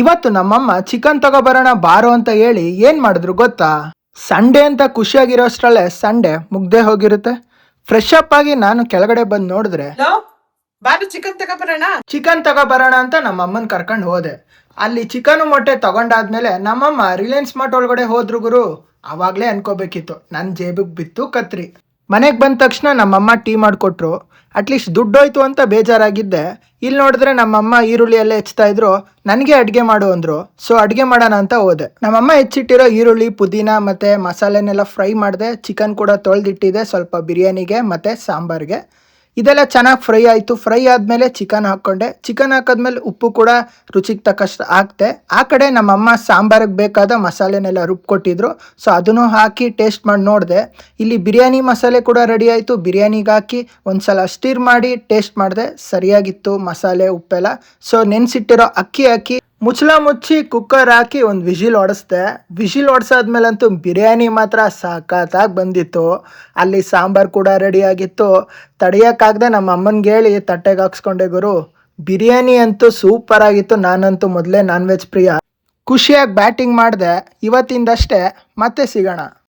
ಇವತ್ತು ನಮ್ಮಮ್ಮ ಚಿಕನ್ ತಗೋಬರೋಣ ಬಾರೋ ಅಂತ ಹೇಳಿ ಏನು ಮಾಡಿದ್ರು ಗೊತ್ತಾ? ಸಂಡೇ ಅಂತ ಖುಷಿಯಾಗಿರೋಷ್ಟ್ರಲ್ಲೇ ಸಂಡೇ ಮುಗ್ದೇ ಹೋಗಿರುತ್ತೆ. ಫ್ರೆಶ್ ಅಪ್ ಆಗಿ ನಾನು ಕೆಳಗಡೆ ಬಂದು ನೋಡಿದ್ರೆ ಬಾರು ಚಿಕನ್ ತಗೋಬರೋಣ ಅಂತ ನಮ್ಮಮ್ಮನ ಕರ್ಕೊಂಡು ಹೋದೆ. ಅಲ್ಲಿ ಚಿಕನ್ ಮೊಟ್ಟೆ ತಗೊಂಡಾದ್ಮೇಲೆ ನಮ್ಮಮ್ಮ ರಿಲಯನ್ಸ್ ಮಾರ್ಟ್ ಒಳಗಡೆ ಹೋದ್ರು ಗುರು. ಅವಾಗಲೇ ಅನ್ಕೋಬೇಕಿತ್ತು, ನನ್ನ ಜೇಬಿಗೆ ಬಿತ್ತು ಕತ್ರಿ. ಮನೆಗೆ ಬಂದ ತಕ್ಷಣ ನಮ್ಮಮ್ಮ ಟೀ ಮಾಡಿಕೊಟ್ರು. ಅಟ್ಲೀಸ್ಟ್ ದುಡ್ಡೋಯ್ತು ಅಂತ ಬೇಜಾರಾಗಿದ್ದೆ. ಇಲ್ಲಿ ನೋಡಿದ್ರೆ ನಮ್ಮಮ್ಮ ಈರುಳ್ಳಿ ಎಲ್ಲ ಹೆಚ್ಚ್ತಾ ಇದ್ರು. ನನಗೆ ಅಡುಗೆ ಮಾಡು ಅಂದರು. ಸೊ ಅಡುಗೆ ಮಾಡೋಣ ಅಂತ ಹೋದೆ. ನಮ್ಮಮ್ಮ ಹೆಚ್ಚಿಟ್ಟಿರೋ ಈರುಳ್ಳಿ, ಪುದೀನ ಮತ್ತು ಮಸಾಲೆನೆಲ್ಲ ಫ್ರೈ ಮಾಡಿದೆ. ಚಿಕನ್ ಕೂಡ ತೊಳೆದಿಟ್ಟಿದೆ ಸ್ವಲ್ಪ ಬಿರಿಯಾನಿಗೆ ಮತ್ತು ಸಾಂಬಾರಿಗೆ. ಇದೆಲ್ಲ ಚೆನ್ನಾಗಿ ಫ್ರೈ ಆಯಿತು. ಫ್ರೈ ಆದಮೇಲೆ ಚಿಕನ್ ಹಾಕ್ಕೊಂಡೆ. ಚಿಕನ್ ಹಾಕಿದ್ಮೇಲೆ ಉಪ್ಪು ಕೂಡ ರುಚಿಗೆ ತಕ್ಕಷ್ಟು ಹಾಕ್ತೆ. ಆ ಕಡೆ ನಮ್ಮಮ್ಮ ಸಾಂಬಾರಿಗೆ ಬೇಕಾದ ಮಸಾಲೆನೆಲ್ಲ ರುಬ್ಕೊಟ್ಟಿದ್ರು. ಸೊ ಅದನ್ನು ಹಾಕಿ ಟೇಸ್ಟ್ ಮಾಡಿ ನೋಡಿದೆ. ಇಲ್ಲಿ ಬಿರಿಯಾನಿ ಮಸಾಲೆ ಕೂಡ ರೆಡಿ ಆಯಿತು. ಬಿರಿಯಾನಿಗೆ ಹಾಕಿ ಒಂದು ಸಲ ಸ್ಟಿರ್ ಮಾಡಿ ಟೇಸ್ಟ್ ಮಾಡಿದೆ. ಸರಿಯಾಗಿತ್ತು ಮಸಾಲೆ ಉಪ್ಪೆಲ್ಲ. ಸೊ ನೆನೆಸಿಟ್ಟಿರೋ ಅಕ್ಕಿ ಹಾಕಿ ಮುಚ್ಚಳ ಮುಚ್ಚಿ ಕುಕ್ಕರ್ ಹಾಕಿ ಒಂದು ವಿಷಿಲ್ ಹೊಡೆಸ್ದೆ. ವಿಷಿಲ್ ಹೊಡೆಸಾದ್ಮೇಲಂತೂ ಬಿರಿಯಾನಿ ಮಾತ್ರ ಸಖತ್ತಾಗಿ ಬಂದಿತ್ತು. ಅಲ್ಲಿ ಸಾಂಬಾರು ಕೂಡ ರೆಡಿಯಾಗಿತ್ತು. ತಡೆಯೋಕ್ಕಾಗದೆ ನಮ್ಮ ಅಮ್ಮನಿಗೆ ಹೇಳಿ ತಟ್ಟೆಗೆ ಹಾಕ್ಸ್ಕೊಂಡೆ ಗುರು. ಬಿರಿಯಾನಿ ಅಂತೂ ಸೂಪರ್ ಆಗಿತ್ತು. ನಾನಂತೂ ಮೊದಲೇ ನಾನ್ ವೆಜ್ ಪ್ರಿಯ. ಖುಷಿಯಾಗಿ ಬ್ಯಾಟಿಂಗ್ ಮಾಡಿದೆ. ಇವತ್ತಿಂದಷ್ಟೇ, ಮತ್ತೆ ಸಿಗೋಣ.